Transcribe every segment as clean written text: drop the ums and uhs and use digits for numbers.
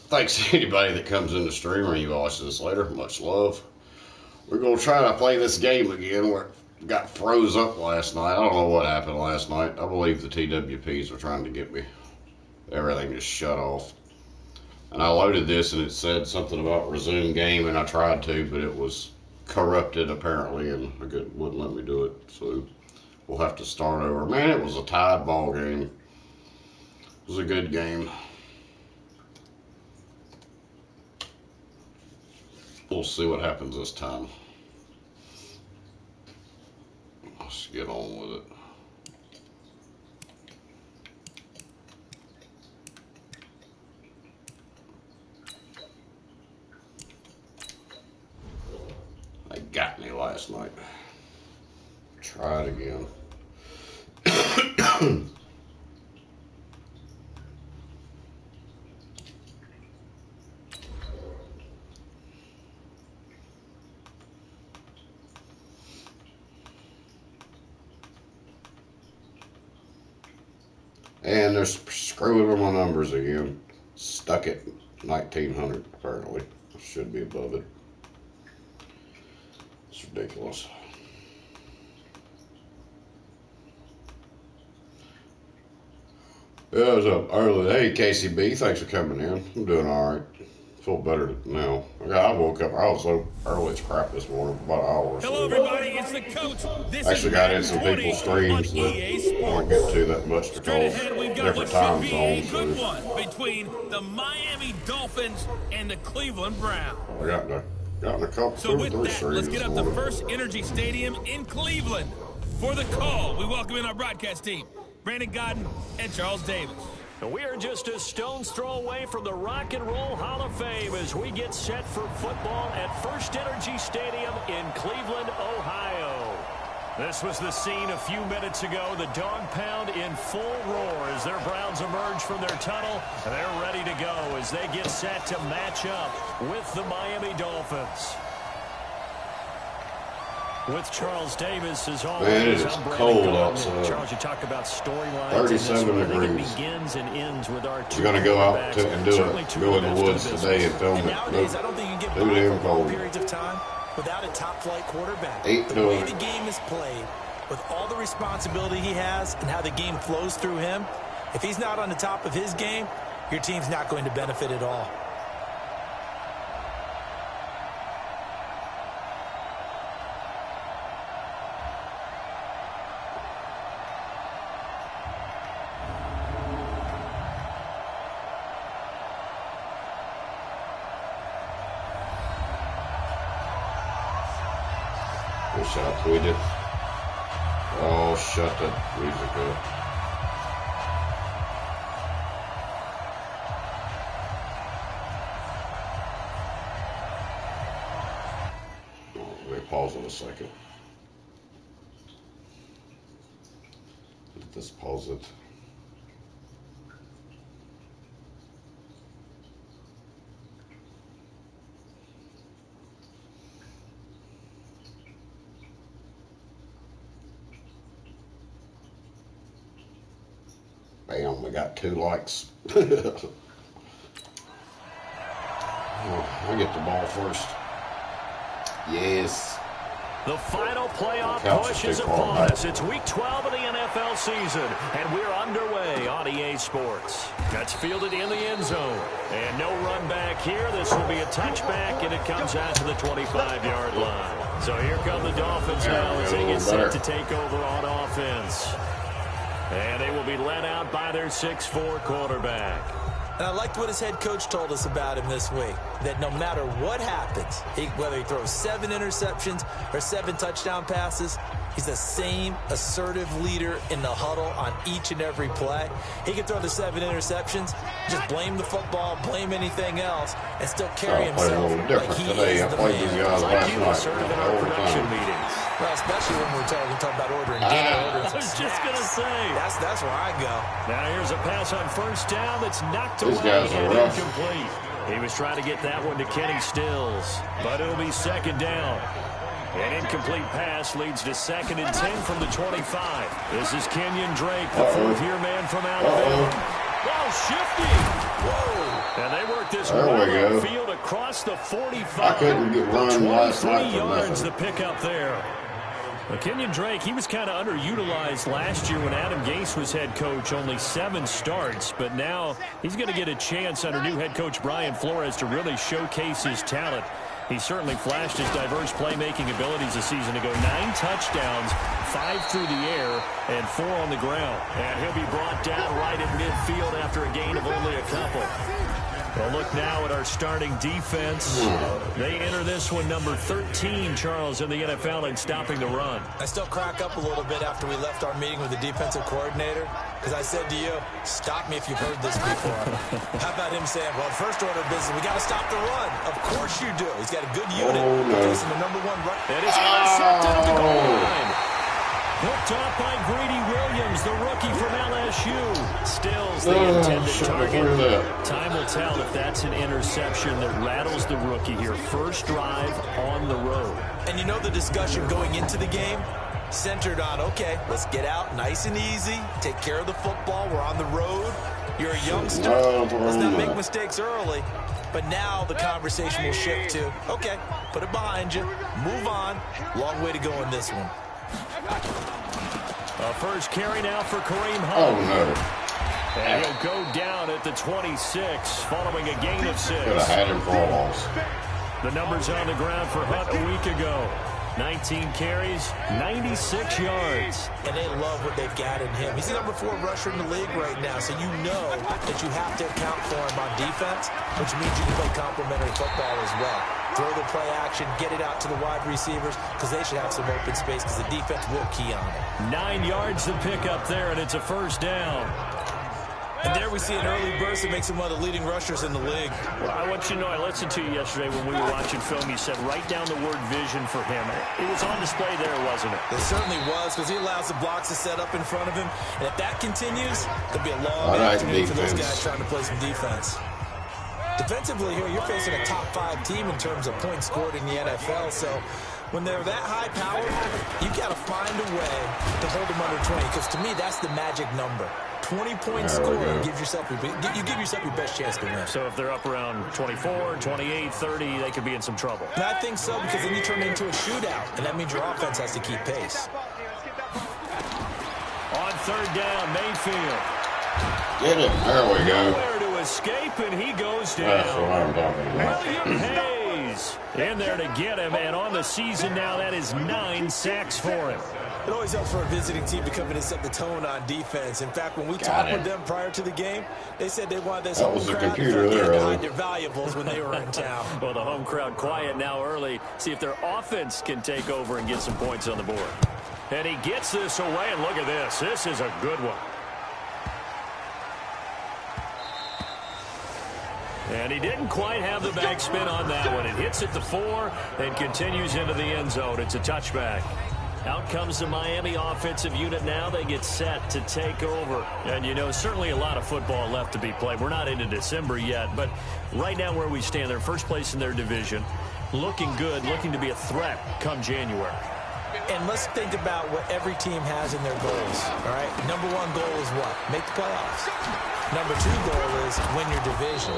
Thanks to anybody that comes in the stream or you watch this later. Much love. We're going to try to play this game again where it got froze up last night. I don't know what happened last night. I believe the TWPs were trying to get me. Everything just shut off. And I loaded this and it said something about resume game, and I tried to, but it was corrupted apparently, and it wouldn't let me do it. So we'll have to start over. Man, it was a tied ball game. It was a good game. We'll see what happens this time. Let's get on with it. They got me last night. Try it again. And they're screwing with my numbers again. Stuck at 1900 apparently. Should be above it. It's ridiculous. Yeah, what's up early? Hey KCB, thanks for coming in. I'm doing all right. Feel better now. I woke up. I was so early as crap this morning for about an hour or so. Hello, everybody. It's the coach. This actually got in some people's streams that I won't get to that much because different time zones. Good one between the Miami Dolphins and the Cleveland Browns. I got in a couple. So with that, let's get up to First Energy Stadium in Cleveland. For the call, we welcome in our broadcast team, Brandon Godden and Charles Davis. We are just a stone's throw away from the Rock and Roll Hall of Fame as we get set for football at First Energy Stadium in Cleveland, Ohio. This was the scene a few minutes ago. The dog pound in full roar as their Browns emerge from their tunnel. They're ready to go as they get set to match up with the Miami Dolphins. With Charles Davis, as always, man, it is cold outside. Charles, you talk about storylines. 37 degrees. Begins and ends with our We're going to go out and go in the woods today and film it. Nowadays, I don't think you can get too damn cold. Periods of time without a top-flight quarterback. The way the game is played, with all the responsibility he has and how the game flows through him, if he's not on the top of his game, your team's not going to benefit at all. Wish I tweeted. Oh, shut that music up. Oh, let me pause it a second. Just pause it. Bam, we got 2 likes. Oh, I get the ball first. Yes. The final playoff push is upon us. It's week 12 of the NFL season, and we're underway on EA Sports. That's fielded in the end zone. And no run back here. This will be a touchback, and it comes out to the 25-yard line. So here come the Dolphins now as they get set to take over on offense. And they will be led out by their 6'4" quarterback. And I liked what his head coach told us about him this week, that no matter what happens, whether he throws 7 interceptions or 7 touchdown passes, he's the same assertive leader in the huddle on each and every play. He can throw the 7 interceptions, just blame the football, blame anything else, and still carry himself like he is the man. Like you assertive in our production meetings. Well, especially when we're talking about ordering dinner. I was just going to say. That's where I go. Now here's a pass on first down that's knocked away and incomplete. He was trying to get that one to Kenny Stills, but it'll be second down. An incomplete pass leads to 2nd and 10 from the 25. This is Kenyon Drake, the fourth-year man from Alabama. Ball shifty. Whoa. And they work this well field across the 45. I couldn't get run last night for yards nothing. to pick up there. Well, Kenyon Drake, he was kind of underutilized last year when Adam Gase was head coach, only 7 starts. But now he's going to get a chance under new head coach Brian Flores to really showcase his talent. He certainly flashed his diverse playmaking abilities a season ago. 9 touchdowns, 5 through the air, and 4 on the ground. And he'll be brought down right at midfield after a gain of only a couple. Well, look now at our starting defense. They enter this one number 13, Charles, in the NFL in stopping the run. I still crack up a little bit after we left our meeting with the defensive coordinator, because I said to you, stop me if you've heard this before. How about him saying, well, first order of business, we got to stop the run. Of course you do. He's got a good unit. Facing the #1 run. And it's intercepted at the goal line. Hooked up by Greedy Williams, the rookie from LSU. Stills the intended target. Time will tell if that's an interception that rattles the rookie here. First drive on the road. And you know the discussion going into the game centered on, okay, let's get out nice and easy, take care of the football, we're on the road. You're a youngster, let's not make mistakes early. But now the conversation will shift to, okay, put it behind you, move on. Long way to go in this one. A first carry now for Kareem Hunt. Oh, no. And he'll go down at the 26 following a gain of 6. Could have had him for a loss. The numbers on the ground for Hunt a week ago. 19 carries, 96 yards. And they love what they've got in him. He's the #4 rusher in the league right now, so you know that you have to account for him on defense, which means you can play complementary football as well. Throw the play action, get it out to the wide receivers, because they should have some open space, because the defense will key on it. 9 yards to pick up there, and it's a first down. And there we see an early burst that makes him one of the leading rushers in the league. Well, I want you to know, I listened to you yesterday when we were watching film. You said write down the word vision for him. It was on display there, wasn't it? It certainly was, because he allows the blocks to set up in front of him. And if that continues, there'll be a long afternoon for those guys trying to play some defense. Defensively here, you're facing a top 5 team in terms of points scored in the NFL. So when they're that high powered, you got to find a way to hold them under 20. Because to me, that's the magic number. 20 points scored, give yourself your best chance to win. So if they're up around 24, 28, 30, they could be in some trouble. And I think so, because then you turn it into a shootout, and that means your offense has to keep pace. On third down, Mayfield. Get him. There we go. Nowhere to escape, and he goes down. That's what I'm talking about. William Hayes in there to get him, and on the season now, that is 9 sacks for him. It always helps for a visiting team to come in and set the tone on defense. In fact, when we talked with them prior to the game, they said they wanted this home crowd to hide their valuables when they were in town. Well, the home crowd quiet now early. See if their offense can take over and get some points on the board. And he gets this away, and look at this. This is a good one. And he didn't quite have the backspin on that one. It hits at the 4 and continues into the end zone. It's a touchback. Out comes the Miami offensive unit now. They get set to take over. And, you know, certainly a lot of football left to be played. We're not into December yet, but right now where we stand, they're first place in their division. Looking good, looking to be a threat come January. And let's think about what every team has in their goals, all right? #1 goal is what? Make the playoffs. #2 goal is win your division.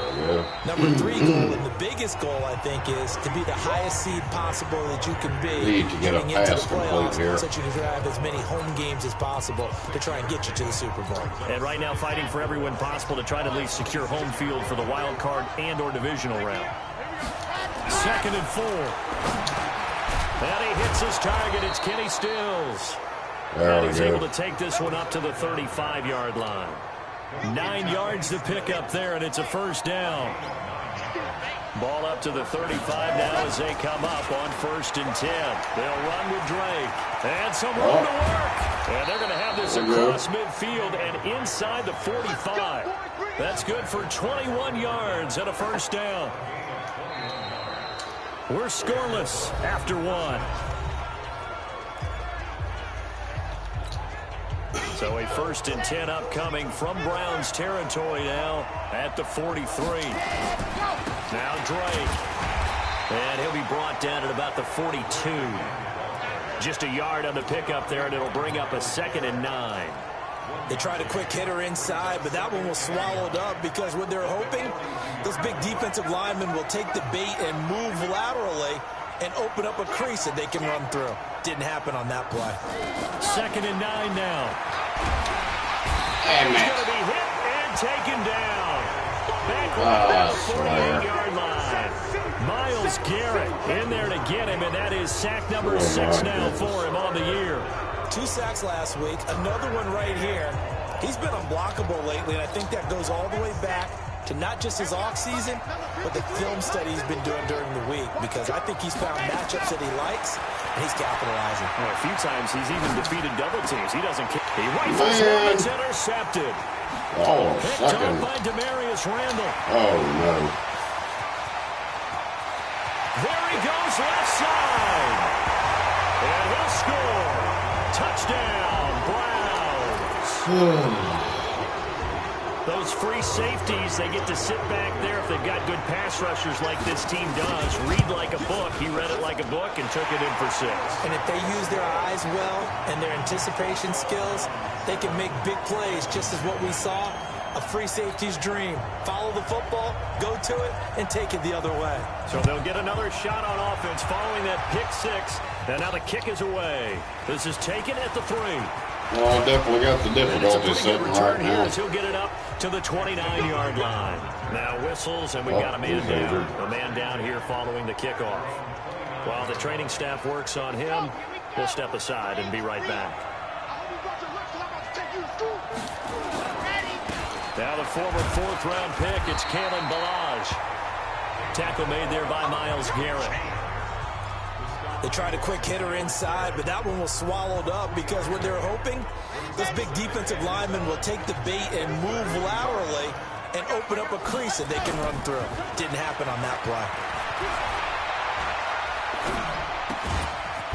#3 goal, and the biggest goal, I think, is to be the highest seed possible that you can be getting into the playoffs so that you can have as many home games as possible to try and get you to the Super Bowl. And right now fighting for every win possible to try to at least secure home field for the wild card and or divisional round. 2nd and 4. And he hits his target. It's Kenny Stills. And he's able to take this one up to the 35-yard line. 9 yards to pick up there, and it's a first down. Ball up to the 35 now as they come up on 1st and 10. They'll run with Drake. And some room to work. And they're going to have this across midfield and inside the 45. That's good for 21 yards and a first down. We're scoreless after 1. So a 1st and 10 upcoming from Browns territory now at the 43. Now Drake. And he'll be brought down at about the 42. Just a yard on the pickup there, and it'll bring up a 2nd and 9. They tried a quick hitter inside, but that one was swallowed up because what they're hoping, those big defensive linemen will take the bait and move laterally and open up a crease that they can run through. Didn't happen on that play. 2nd and 9 now. Damn He's it. going to be hit and taken down. Back right at the 48-yard line. Myles Garrett in there to get him, and that is sack number 6 now for him on the year. 2 sacks last week, another one right here. He's been unblockable lately, and I think that goes all the way back to not just his off-season, but the film study he's been doing during the week, because I think he's found matchups that he likes, and he's capitalizing. Well, a few times he's even defeated double teams. He doesn't care. He rifles one. It's intercepted. Oh, Picked off second. by Demarius Randall. Oh, no. There he goes left side. And he'll score. Touchdown, Browns. Those free safeties, they get to sit back there if they've got good pass rushers like this team does. Read like a book. He read it like a book and took it in for 6. And if they use their eyes well and their anticipation skills, they can make big plays, just as what we saw, a free safety's dream. Follow the football, go to it, and take it the other way. So they'll get another shot on offense following that pick 6. And now the kick is away. This is taken at the 3. Well, I definitely got the difficulty sitting right now. He'll get it up to the 29-yard line. Now whistles, and we've got a man down. A man down here following the kickoff. While the training staff works on him, we'll step aside and be right back. Now the former 4th-round pick, it's Kalen Ballage. Tackle made there by Myles Garrett. They tried a quick hitter inside, but that one was swallowed up because what they're hoping, those big defensive linemen will take the bait and move laterally and open up a crease that they can run through. Didn't happen on that play.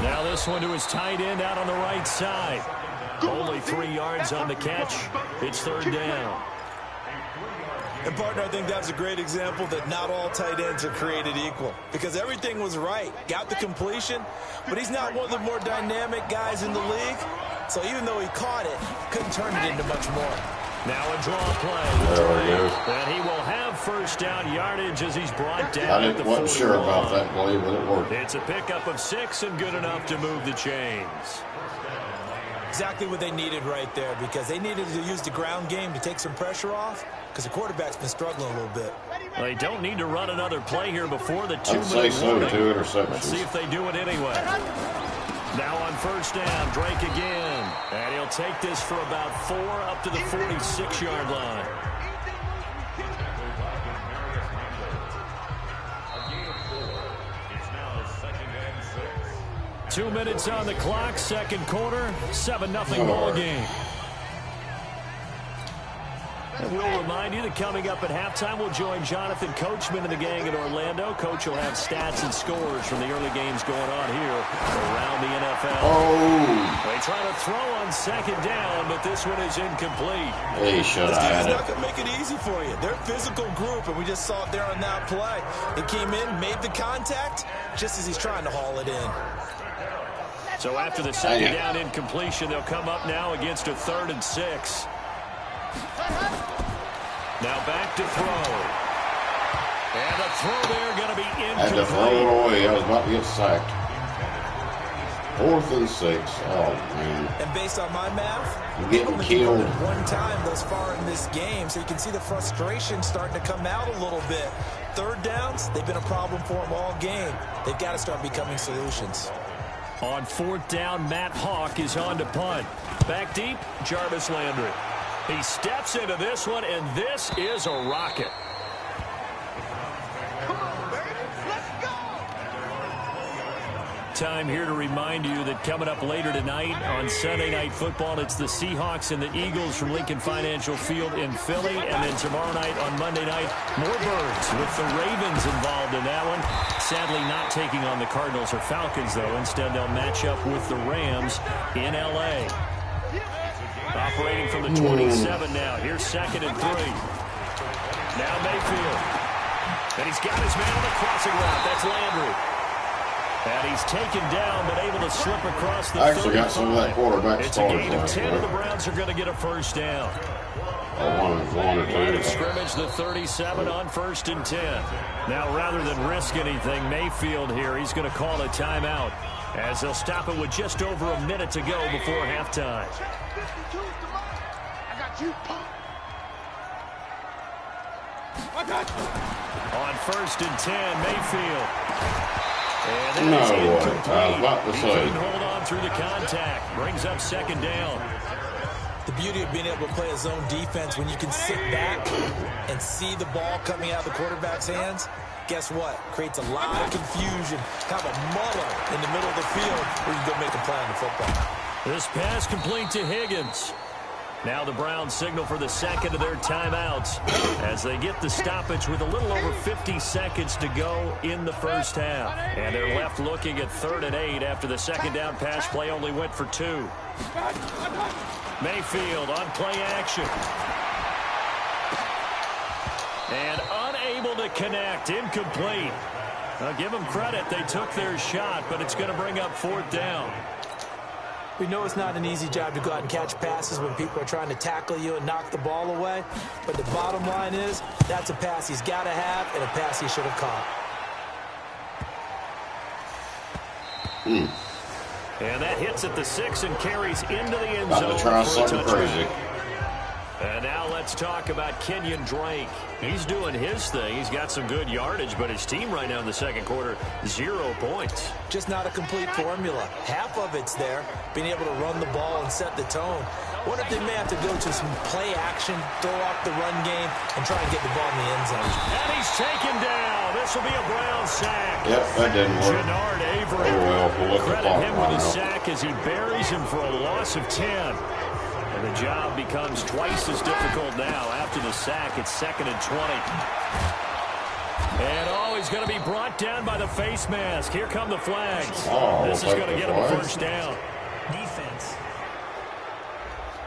Now this one to his tight end out on the right side. Only 3 yards on the catch. It's 3rd down. And, partner, I think that's a great example that not all tight ends are created equal, because everything was right. Got the completion, but he's not one of the more dynamic guys in the league. So even though he caught it, couldn't turn it into much more. Now a draw play. There we go. And he will have 1st down yardage as he's brought down at the 41. I wasn't sure about that play, but it worked. It's a pickup of 6 and good enough to move the chains. Exactly what they needed right there, because they needed to use the ground game to take some pressure off, because the quarterback's been struggling a little bit. Well, they don't need to run another play here before the 2-minute I'd say so, warning. 2 interceptions. Let's see if they do it anyway. Now on 1st down, Drake again. And he'll take this for about 4 up to the 46-yard line. 2 minutes on the clock, 2nd quarter, 7-0 ball game. And we'll remind you that coming up at halftime, we'll join Jonathan Coachman and the gang in Orlando. Coach will have stats and scores from the early games going on here around the NFL. Oh. They try to throw on 2nd down, but this one is incomplete. He should have This had team's it. not going to make it easy for you. They're a physical group, and we just saw it there on that play. He came in, made the contact, just as he's trying to haul it in. So after the 2nd down incompletion, they'll come up now against a 3rd and 6. Now back to throw. And the throw there going to be incomplete. Had to throw it away. I was about to get sacked. 4th and 6. Oh, man. And based on my math, You're getting only killed. converted 1 time thus far in this game, so you can see the frustration starting to come out a little bit. 3rd downs, they've been a problem for them all game. They've got to start becoming solutions. On 4th down, Matt Hawk is on to punt. Back deep, Jarvis Landry. He steps into this one, and this is a rocket. Time here to remind you that coming up later tonight on Sunday Night Football, it's the Seahawks and the Eagles from Lincoln Financial Field in Philly. And then tomorrow night on Monday night, more Birds with the Ravens involved in that one. Sadly not taking on the Cardinals or Falcons, though. Instead, they'll match up with the Rams in L.A. Operating from the 27 now. Here's 2nd and 3. Now Mayfield. And he's got his man on the crossing route. That's Landry. And he's taken down, but able to slip across the I actually got some of that quarterback It's a gain of 10, and the Browns are going to get a first down. One or Line two. of scrimmage, the 37 on 1st and 10. Now, rather than risk anything, Mayfield here, he's going to call a timeout as they'll stop it with just over a minute to go before halftime. On 1st and 10, Mayfield. And No that is way. incomplete. I was about to He say. couldn't hold on through the contact. Brings up 2nd down. The beauty of being able to play a zone defense when you can sit back and see the ball coming out of the quarterback's hands, guess what? Creates a lot of confusion, kind of a muddle in the middle of the field where you go make a play on the football. This pass complete to Higgins. Now the Browns signal for the second of their timeouts as they get the stoppage with a little over 50 seconds to go in the first half. And they're left looking at 3rd and 8 after the 2nd down pass play only went for 2. Mayfield on play action. And unable to connect. Incomplete. I'll give them credit. They took their shot, but it's going to bring up 4th down. We know it's not an easy job to go out and catch passes when people are trying to tackle you and knock the ball away. But the bottom line is, that's a pass he's got to have and a pass he should have caught. And that hits at the 6 and carries into the end About zone to try for a something touchdown. crazy. And now let's talk about Kenyon Drake. He's doing his thing. He's got some good yardage, but his team right now in the 2nd quarter, 0 points. Just not a complete formula. Half of it's there, being able to run the ball and set the tone. What if they may have to go to some play action, throw off the run game, and try and get the ball in the end zone? And he's taken down. This will be a Brown sack. Yep, that didn't work. Jannard Avery. Oh, well, we'll let the Credit clock him run with a out. sack as he buries him for a loss of 10. And the job becomes twice as difficult now after the sack. It's 2nd and 20. And, he's going to be brought down by the face mask. Here come the flags. Oh, This is we'll going to take get the him a flags. first down. Defense.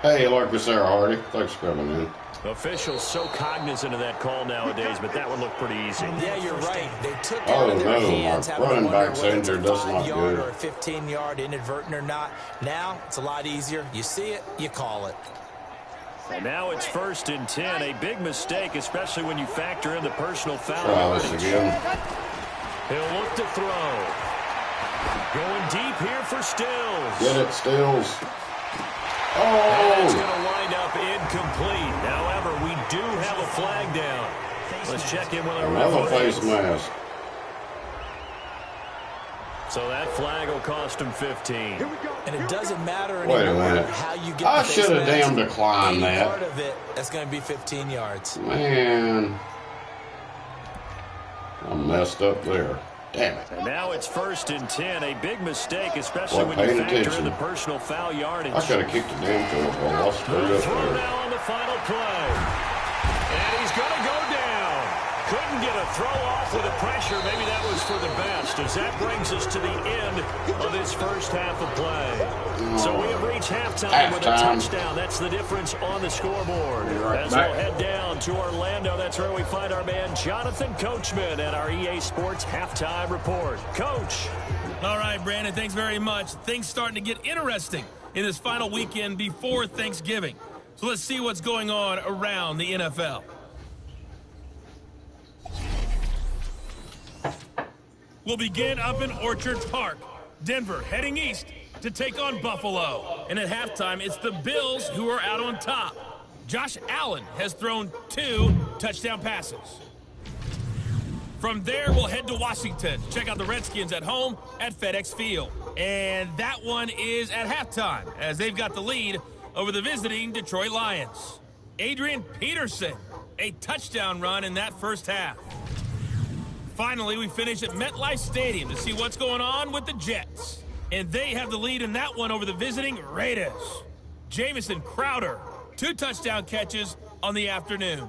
Hey, like us there, Hardy. Thanks for coming in. Officials so cognizant of that call nowadays, but that one looked pretty easy. Yeah, you're right. They took it Oh, out of their no, hands, our having to running wonder back's whether it's a injured. That's not 5-yard good. or a 15-yard inadvertent or not. Now, it's a lot easier. You see it, you call it. And now it's 1st and 10. A big mistake, especially when you factor in the personal foul. Try this again. He'll look to throw. Going deep here for Stills. Get it, Stills. And it's going Oh! to wind up incomplete. However, we do have a flag down. Let's check in with our Another referee. face mask. So that flag will cost him 15. And it doesn't matter Wait a anymore minute. how you get I the face should have mask. damn declined Any that. part of it, that's going to be 15 yards. Man. I messed up there. Damn it. And now it's 1st and 10. A big mistake, especially Wasn't when you paying factor in attention. the personal foul yardage. I could have kicked the damn field goal. I screwed The up throw there. now on the final play. And he's going to go down. Couldn't get a throw off with the pressure. Maybe that was for the best, as that brings us to the end of this first half of play. So we have reached halftime with a Halftime. touchdown. That's the difference on the scoreboard. right As back. we'll head down to Orlando, that's where we find our man Jonathan Coachman at our EA Sports Halftime Report. Coach. All right, Brandon, thanks very much. Things starting to get interesting in this final weekend before Thanksgiving. So let's see what's going on around the NFL. We'll begin up in Orchard Park. Denver heading east to take on Buffalo. And at halftime, it's the Bills who are out on top. Josh Allen has thrown 2 touchdown passes. From there, we'll head to Washington. Check out the Redskins at home at FedEx Field. And that one is at halftime, as they've got the lead over the visiting Detroit Lions. Adrian Peterson, a touchdown run in that first half. Finally, we finish at MetLife Stadium to see what's going on with the Jets. And they have the lead in that one over the visiting Raiders. Jamison Crowder, 2 touchdown catches on the afternoon.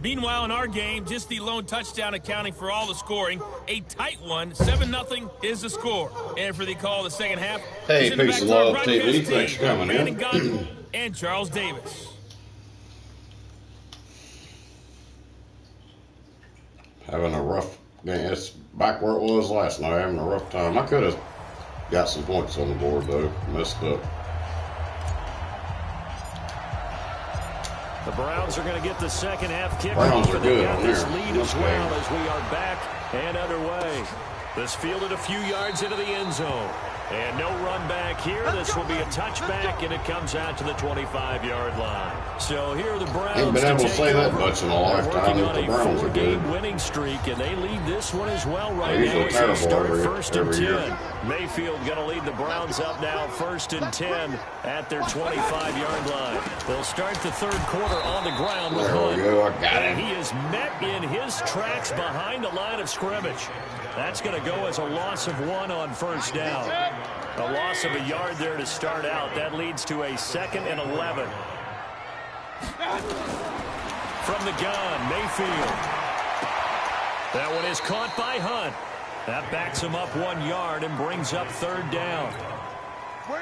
Meanwhile, in our game, just the lone touchdown accounting for all the scoring. A tight one, 7-0 is the score. And for the call of the second half, Hey, we send it Peace back of to our Love broadcast TV. team, Thanks for coming Brandon in. Gunn and Charles Davis. Having a rough Yeah, it's back where it was last night, having a rough time. I could have got some points on the board, though. Messed up. The Browns are going to get the second half kickoff. Browns are good got on this there. lead as well as we are back and underway. This fielded a few yards into the end zone. And no run back here. This will be a touchback, and it comes out to the 25-yard line. So here are the Browns. Ain't been able to say that much in a lifetime working that on the a Browns are good. 4-game winning streak, and they lead this one as well right They're now. usually terrible Start every first and 10. year. Mayfield going to lead the Browns up now first and 10 at their 25-yard line. They'll start the third quarter on the ground with There Hunt. we go. I got And him. he is met in his tracks behind the line of scrimmage. That's going to go as a loss of 1 on first down. A loss of a yard there to start out. That leads to a 2nd and 11. From the gun, Mayfield. That one is caught by Hunt. That backs him up 1 yard and brings up third down.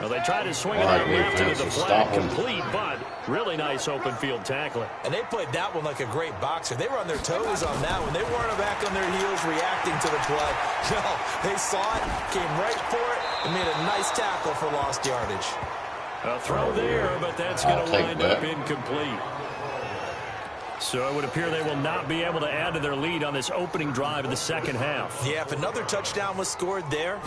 Well, they tried to swing it out left into the flat, complete, but really nice open field tackling. And they played that one like a great boxer. They were on their toes on that one. They weren't back on their heels reacting to the play. No, they saw it, came right for it, and made a nice tackle for lost yardage. A throw there, but that's going to wind up incomplete. So it would appear they will not be able to add to their lead on this opening drive of the second half. Yeah, if another touchdown was scored there,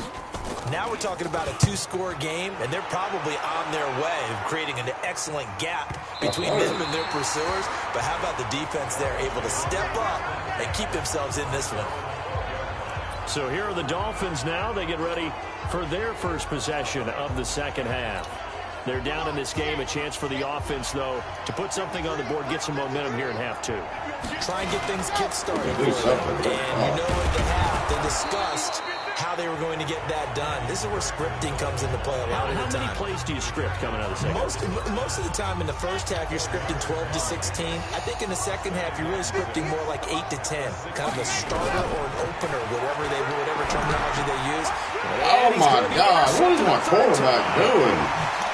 now we're talking about a 2-score game, and they're probably on their way of creating an excellent gap between them and their pursuers. But how about the defense there, able to step up and keep themselves in this one? So here are the Dolphins now. They get ready for their first possession of the second half. They're down in this game. A chance for the offense, though, to put something on the board, get some momentum here in half 2. Try and get things kick-started. And you know at the half, they discussed how they were going to get that done. This is where scripting comes into play a lot of the time. How many plays do you script coming out of the second half? Most of the time in the first half, you're scripting 12 to 16. I think in the second half, you're really scripting more like 8 to 10. Kind of a starter or an opener, whatever terminology they use. Oh, my God. What is my quarterback doing?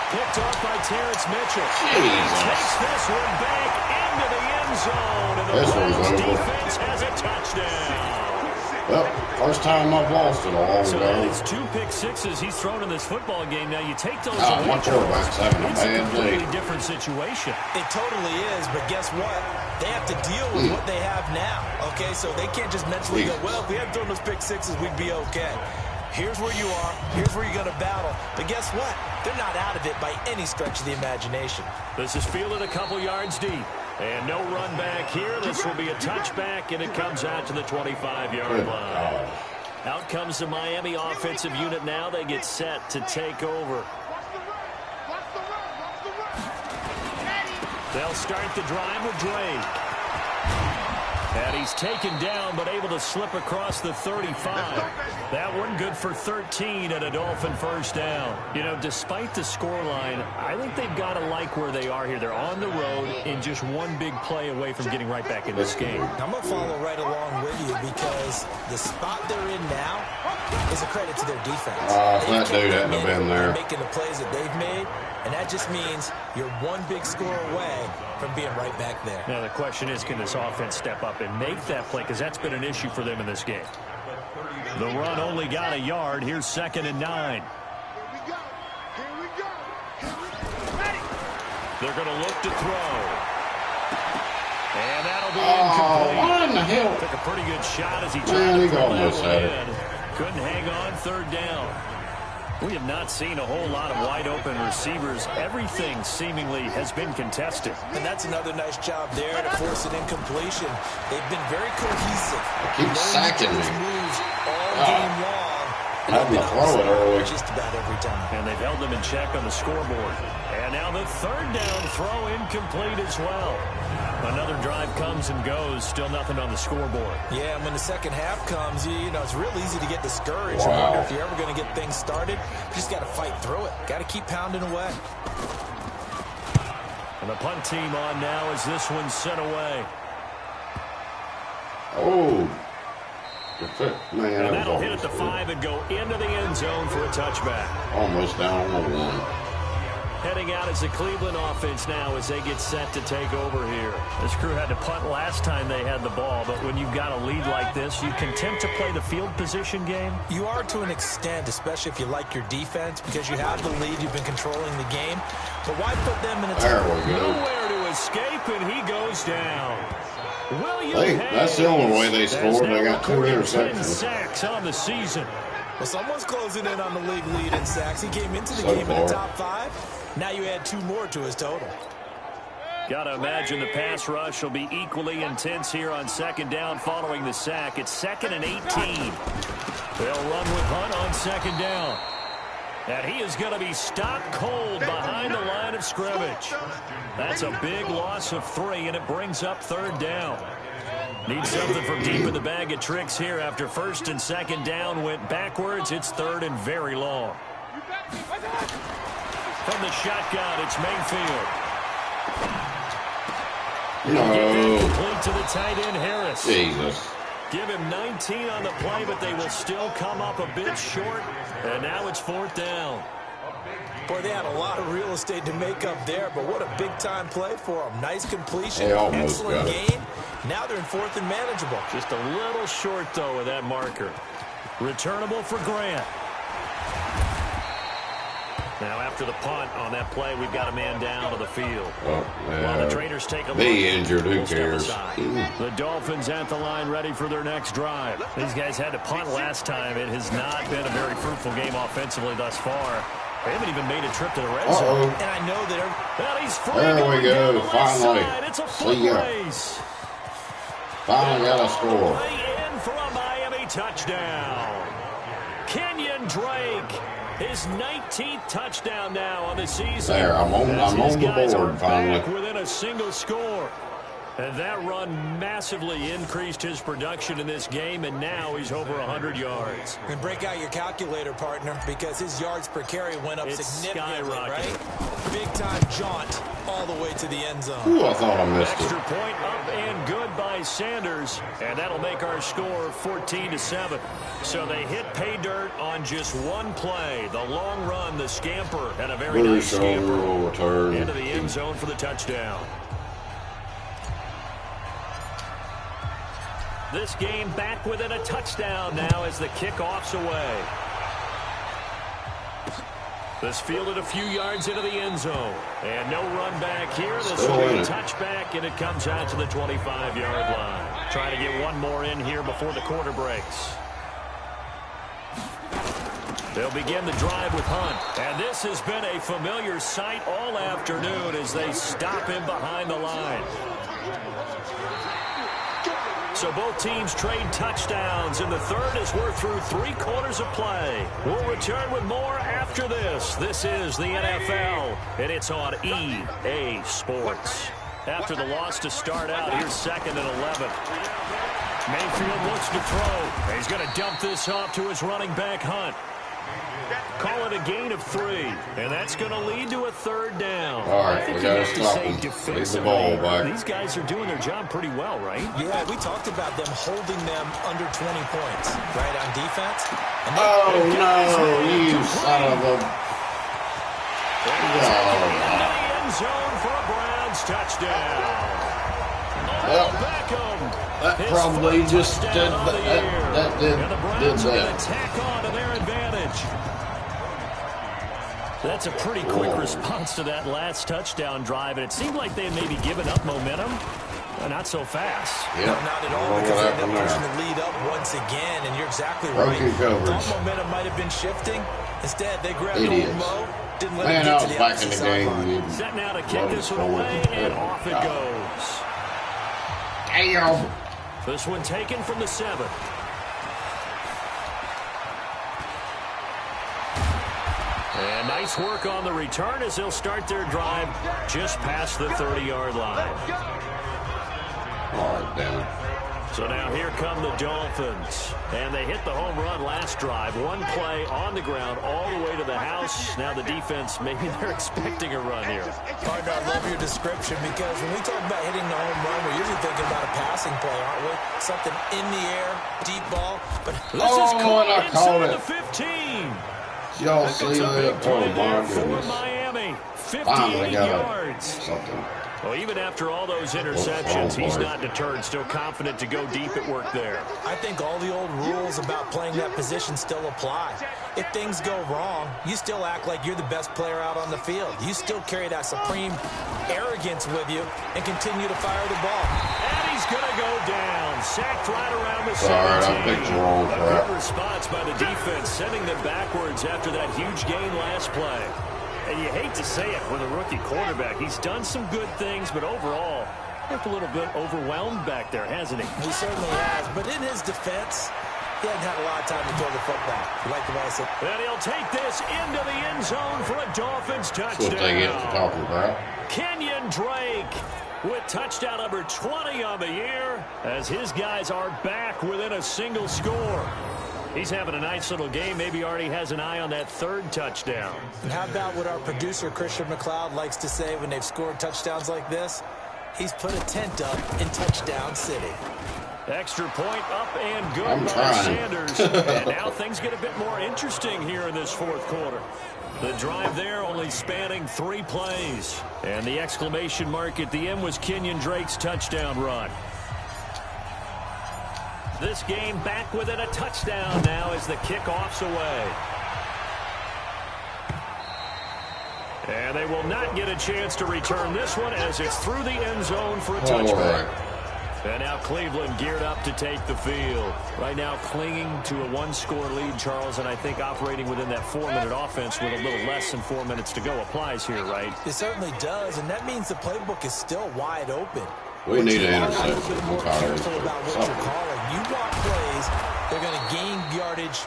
Picked off by Terrence Mitchell. Jesus. Takes this one back into the end zone. And the Browns defense has a touchdown. Well, first time I've lost it all. So it's 2 pick sixes he's thrown in this football game. Now you take those away. My quarterback's having a It's a bad completely day. different situation. It totally is, but guess what? They have to deal with what they have now. Okay, so they can't just mentally go, well, if we hadn't thrown those pick sixes, we'd be okay. Here's where you are. Here's where you're going to battle. But guess what? They're not out of it by any stretch of the imagination. This is fielded a couple yards deep. And no run back here. This will be a touchback, and it comes out to the 25-yard line. Out comes the Miami offensive unit now. They get set to take over. They'll start the drive with Drake. And he's taken down, but able to slip across the 35. That one good for 13 and a Dolphin first down. You know, despite the scoreline, I think they've got to like where they are here. They're on the road and just one big play away from getting right back in this game. I'm going to follow right along with you because the spot they're in now is a credit to their defense. That dude hadn't have been there. Making the plays that they've made, and that just means you're one big score away from being right back there. Now the question is, can this offense step up and make that play? Because that's been an issue for them in this game. The run only got a yard. Here's 2nd and 9. They're going to look to throw. And that'll be incomplete. What in the hell? Took a pretty good shot as he tried to throw that one in. Couldn't hang on, third down. We have not seen a whole lot of wide-open receivers. Everything seemingly has been contested. And that's another nice job there to force an incompletion. They've been very cohesive. Keep sacking me. Moves all game long. Having to throw it early. Just about every time. And they've held them in check on the scoreboard. And now the third down throw incomplete as well. Another drive comes and goes. Still nothing on the scoreboard. Yeah, and when the second half comes, you know, it's real easy to get discouraged. I wonder if you're ever going to get things started. You just got to fight through it. Got to keep pounding away. And the punt team on now as this one's sent away. Oh. Man, and that'll hit at the 5 and go into the end zone for a touchback. Almost down on the 1. heading out as the Cleveland offense now as they get set to take over here. This crew had to punt last time they had the ball, but when you've got a lead like this, you content to play the field position game? You are to an extent, especially if you like your defense, because you have the lead, you've been controlling the game. But why put them in a nowhere to escape, and he goes down. That's the only way they scored. They got 2 interceptions. 10 sacks on the season. Well, someone's closing in on the league lead in sacks. He came into the game in the top 5. Now you add 2 more to his total. Got to imagine the pass rush will be equally intense here on second down following the sack. It's 2nd and 18. They'll run with Hunt on second down. And he is going to be stopped cold behind the line of scrimmage. That's a big loss of 3, and it brings up 3rd down. Need something from deep in the bag of tricks here after 1st and 2nd down went backwards. It's 3rd and very long. From the shotgun, it's Mayfield. No. Complete to the tight end, Harris. Jesus. Give him 19 on the play, but they will still come up a bit short. And now it's 4th down. Boy, they had a lot of real estate to make up there, but what a big-time play for them. Nice completion, excellent gain. Now they're in 4th and manageable. Just a little short, though, of that marker. Returnable for Grant. Now, after the punt on that play, we've got a man down to the field. While the Traders take a look. Be injured, who cares? The Dolphins at the line ready for their next drive. These guys had to punt last time. It has not been a very fruitful game offensively thus far. They haven't even made a trip to the red zone. And I know that he's free. There we go, finally. It's a foot race. Finally got a score. In for a Miami touchdown. Kenyon Drake. His 19th touchdown now on the season. There, I'm on the board finally. Back within a single score. And that run massively increased his production in this game, and now he's over 100 yards. And break out your calculator, partner, because his yards per carry went up significantly, right? Big-time jaunt all the way to the end zone. Ooh, I thought I missed it. Extra point up and good by Sanders, and that'll make our score 14-7. So they hit pay dirt on just one play. The long run, the scamper, and a very nice scamper into the end zone for the touchdown. This game back within a touchdown now as the kickoff's away. This fielded a few yards into the end zone. And no run back here. This will be a touchback, and it comes out to the 25-yard line. Trying to get one more in here before the quarter breaks. They'll begin the drive with Hunt. And this has been a familiar sight all afternoon as they stop him behind the line. So both teams trade touchdowns in the third as we're through 3 quarters of play. We'll return with more after this. This is the NFL, and it's on EA Sports. After the loss to start out, here's 2nd and 11. Mayfield looks to throw. He's going to dump this off to his running back, Hunt. Call it a gain of 3, and that's going to lead to a 3rd down. All right, we got to stop him. Leave the ball back. These guys are doing their job pretty well, right? Yeah, we talked about them holding them under 20 points, right, on defense. Oh, no, you son of a... Into the end zone for a Browns touchdown. Well, Beckham. that probably just did that. And the Browns are going to tack on to their advantage. That's a pretty quick response to that last touchdown drive, and it seemed like they had maybe given up momentum. Not so fast. Yeah, no, not at all, because they ended up pushing the lead up once again, and you're exactly right. Thought momentum might have been shifting. Instead, they grabbed the hold low, didn't let it get to the opposite sideline. Set now to kick this one away, and off it goes. Damn. This one taken from the 7. And nice work on the return as they'll start their drive just past the 30-yard line. All right, damn it. So now here come the Dolphins. And they hit the home run last drive. One play on the ground all the way to the house. Now the defense, maybe they're expecting a run here. Partner, I love your description because when we talk about hitting the home run, we're usually thinking about a passing play, aren't we? Something in the air, deep ball. But this is caught inside the 15. Y'all see that? Oh, my goodness. For Miami. 58 yards. Something. Well, even after all those interceptions, he's not deterred, still confident to go deep at work there. I think all the old rules about playing that position still apply. If things go wrong, you still act like you're the best player out on the field. You still carry that supreme arrogance with you and continue to fire the ball. And he's going to go down. Sacked right around the 17. I picked the wrong crap. A good response by the defense, sending them backwards after that huge gain last play. And you hate to say it with a rookie quarterback. He's done some good things, but overall, looked a little bit overwhelmed back there, hasn't he? He certainly has. But in his defense, he hasn't had a lot of time to throw the football. You like the way I said? And he'll take this into the end zone for a Dolphins touchdown. That's what they get for talking crap. Kenyon Drake with touchdown number 20 on the year as his guys are back within a single score. He's having a nice little game. Maybe already has an eye on that third touchdown. And how about what our producer, Christian McLeod, likes to say when they've scored touchdowns like this? He's put a tent up in Touchdown City. Extra point up and good by Sanders. And now things get a bit more interesting here in this fourth quarter. The drive there only spanning 3 plays. And the exclamation mark at the end was Kenyon Drake's touchdown run. This game back within a touchdown now as the kickoff's away. And they will not get a chance to return this one as it's through the end zone for a touchback. And now Cleveland geared up to take the field. Right now clinging to a 1-score lead, Charles, and I think operating within that 4-minute offense with a little less than 4 minutes to go applies here, right? It certainly does, and that means the playbook is still wide open. We need an interception. A little bit more careful about what you're calling. You want plays, they're going to gain yardage,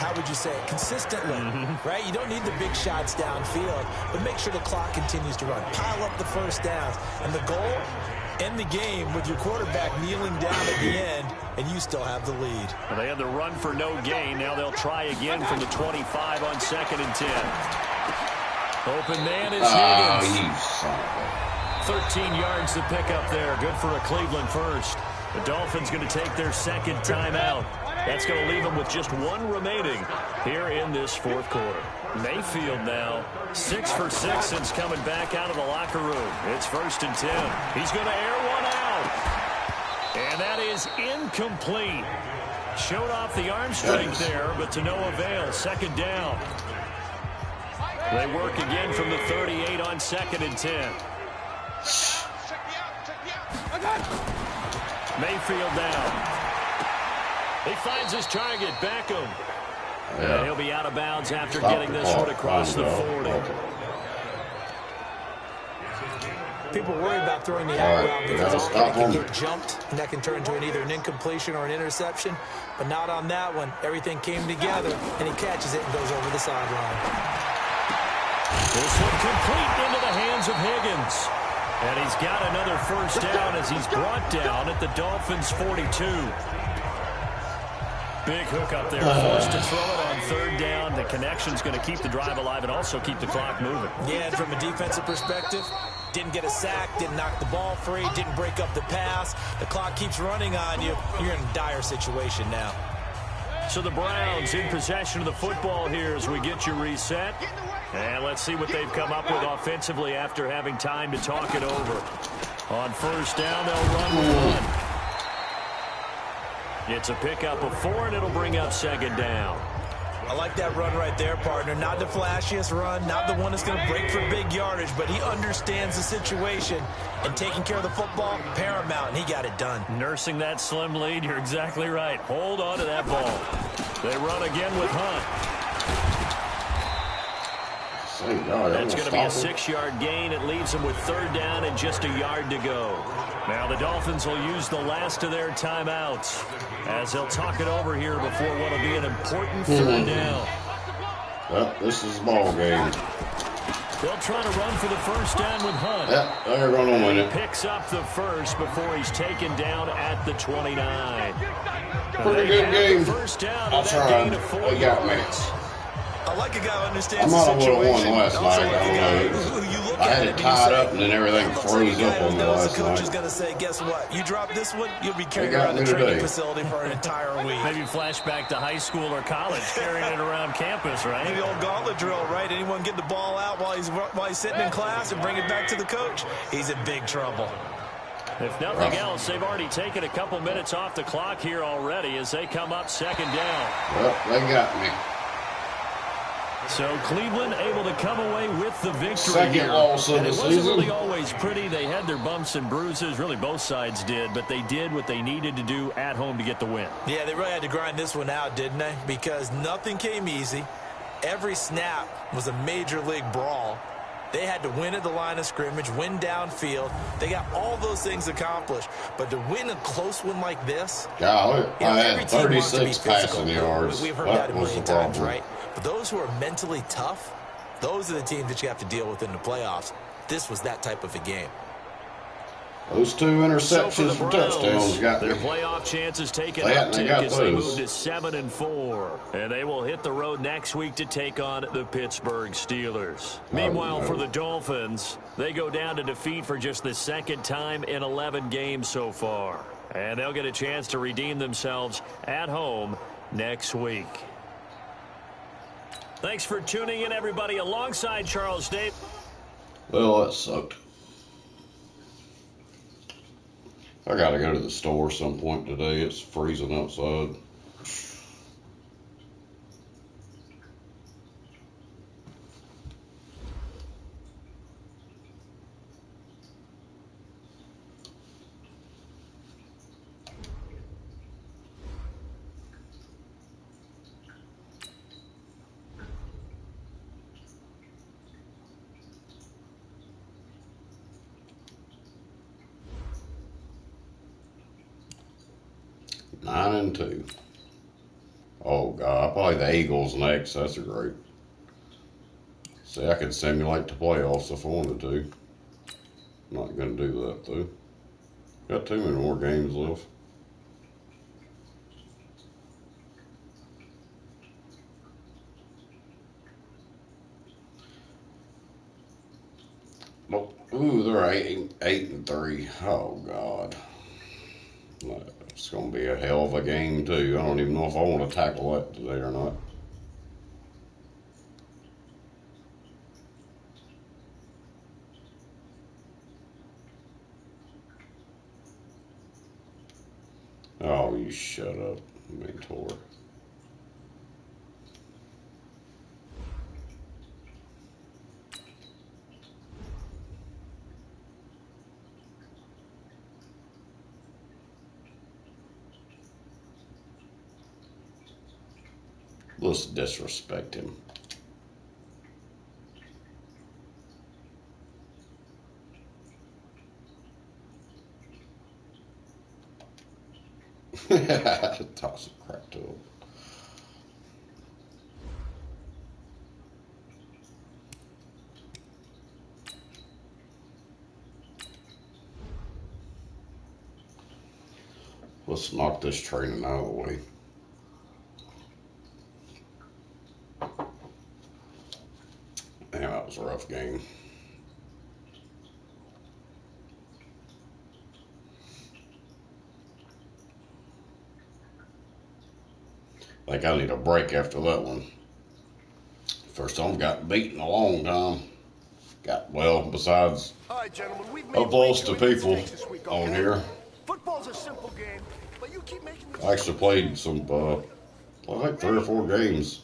how would you say it, consistently, right? You don't need the big shots downfield, but make sure the clock continues to run. Pile up the first downs. And the goal, end the game with your quarterback kneeling down at the end, and you still have the lead. Well, they had the run for no gain. Now they'll try again from the 25 on 2nd and 10. Open man is Higgins. You son of a... 13 yards to pick up there. Good for a Cleveland first. The Dolphins going to take their second timeout. That's going to leave them with just 1 remaining here in this fourth quarter. Mayfield now 6 for 6 since coming back out of the locker room. It's 1st and 10. He's going to air one out. And that is incomplete. Showed off the arm strength there, but to no avail. 2nd down. They work again from the 38 on 2nd and 10. Mayfield down. He finds his target, Beckham. Yeah. He'll be out of bounds after getting this one across the 40. People worry about throwing the out route because often it can get jumped, and that can turn into either an incompletion or an interception. But not on that one. Everything came together, and he catches it and goes over the sideline. This one complete into the hands of Higgins. And he's got another first down as he's brought down at the Dolphins' 42. Big hook up there, forced to throw it on 3rd down. The connection's going to keep the drive alive and also keep the clock moving. Yeah, and from a defensive perspective, didn't get a sack, didn't knock the ball free, didn't break up the pass. The clock keeps running on you. You're in a dire situation now. So the Browns in possession of the football here as we get you reset. And let's see what they've come up with offensively after having time to talk it over. On 1st down, they'll run with 1. It's a pickup of 4, and it'll bring up 2nd down. I like that run right there, partner. Not the flashiest run, not the one that's going to break for big yardage, but he understands the situation, and taking care of the football, paramount, and he got it done. Nursing that slim lead, you're exactly right. Hold on to that ball. They run again with Hunt. That's going to be a 6-yard gain. It leaves them with 3rd down and just a yard to go. Now the Dolphins will use the last of their timeouts as they'll talk it over here before what will be an important 3rd down. Well, this is a ball game. They'll try to run for the first down with Hunt. Yep, they're going to win it. Picks up the first before he's taken down at the 29. Pretty good game. First down. I'll try. They got me. I like a guy who understands the situation. I might have won last night. I don't know. Who you look look I at had him it and you tied say, up, and then everything that looks like a froze guy up who on me knows the last coach is night. going to say, guess what? You drop this one, you'll be carrying got around the me training today. facility for an entire week. Maybe flashback to high school or college, carrying it around campus, right? The old gauntlet drill, right? Anyone get the ball out while he's sitting in class and bring it back to the coach? He's in big trouble. If nothing else, they've already taken a couple minutes off the clock here already as they come up second down. Well, they got me. So Cleveland able to come away with the victory Second here. loss of And the it wasn't season. really always pretty. They had their bumps and bruises. Really, both sides did. But they did what they needed to do at home to get the win. Yeah, they really had to grind this one out, didn't they? Because nothing came easy. Every snap was a major league brawl. They had to win at the line of scrimmage, win downfield. They got all those things accomplished. But to win a close one like this, Golly, you know, I every had team wants to be 36 physical. passing yards. We've heard that a million times, right? But those who are mentally tough, those are the teams that you have to deal with in the playoffs. This was that type of a game. Those two interceptions for touchdowns got their me. playoff chances take an They uptick got as they those. move to 7-4. And they will hit the road next week to take on the Pittsburgh Steelers. Meanwhile, no. for the Dolphins, they go down to defeat for just the second time in 11 games so far. And they'll get a chance to redeem themselves at home next week. Thanks for tuning in, everybody, alongside Charles Davis. Well, that sucked. I gotta go to the store some point today. It's freezing outside. Nine and 2. Oh God, I play the Eagles next. That's a great. See, I could simulate the playoffs if I wanted to. Not gonna do that though. Got too many more games left. Well, ooh, they're 8 and 3. Oh God. It's going to be a hell of a game, too. I don't even know if I want to tackle that today or not. Oh, you shut up, mentor. Let's disrespect him. Toss some crap to him. Let's knock this training out of the way. Damn, that was a rough game. I think I need a break after that one. First time got beat in a long time. Well, besides, All right, gentlemen, we've I've lost to people on here. Football's a simple game, but you keep making I actually played some, I think 3 or 4 games.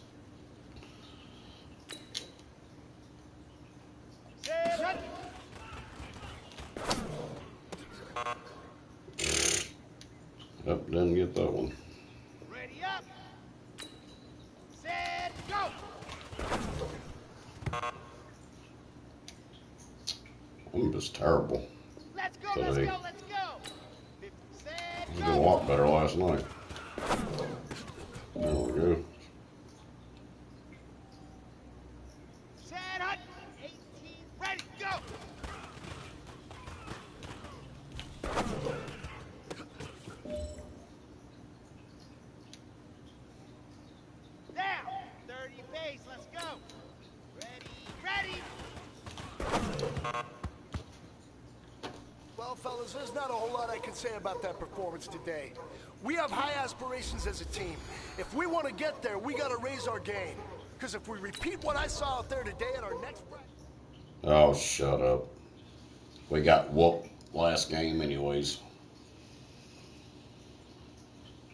Yep, didn't get that one. Ready up. Set, go. I'm just terrible. Let's go, today. let's go. Set, I was go. doing a lot better last night. There we go. Set, hut. 18, ready, go. Down. 30 pace, let's go. Ready, ready. Well, fellas, there's not a whole lot I can say about that performance today. We have high aspirations as a team. If we want to get there, we got to raise our game. Because if we repeat what I saw out there today at our next practice... Oh, shut up. We got whooped last game anyways.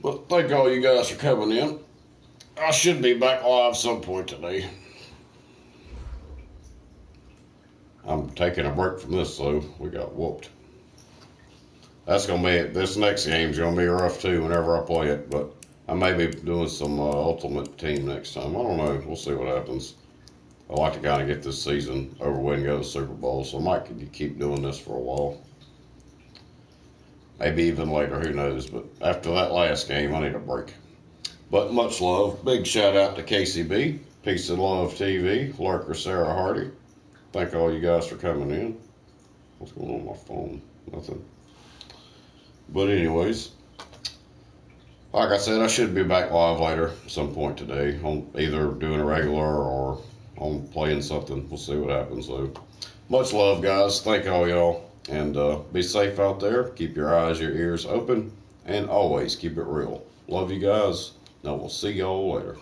But thank all you guys for coming in. I should be back live some point today. I'm taking a break from this though. We got whooped. That's gonna be it. This next game's gonna be rough too whenever I play it, but I may be doing some ultimate team next time. I don't know. We'll see what happens. I like to kind of get this season over with and go to the Super Bowl, so I might keep doing this for a while. Maybe even later, who knows. But after that last game, I need a break. But much love. Big shout out to KCB, Peace and Love TV, Lurker Sarah Hardy. Thank all you guys for coming in. What's going on with my phone? Nothing. But anyways, like I said, I should be back live later at some point today. On either doing a regular or on playing something. We'll see what happens. So much love, guys. Thank all y'all. And be safe out there. Keep your eyes, your ears open. And always keep it real. Love you guys. And we'll see y'all later.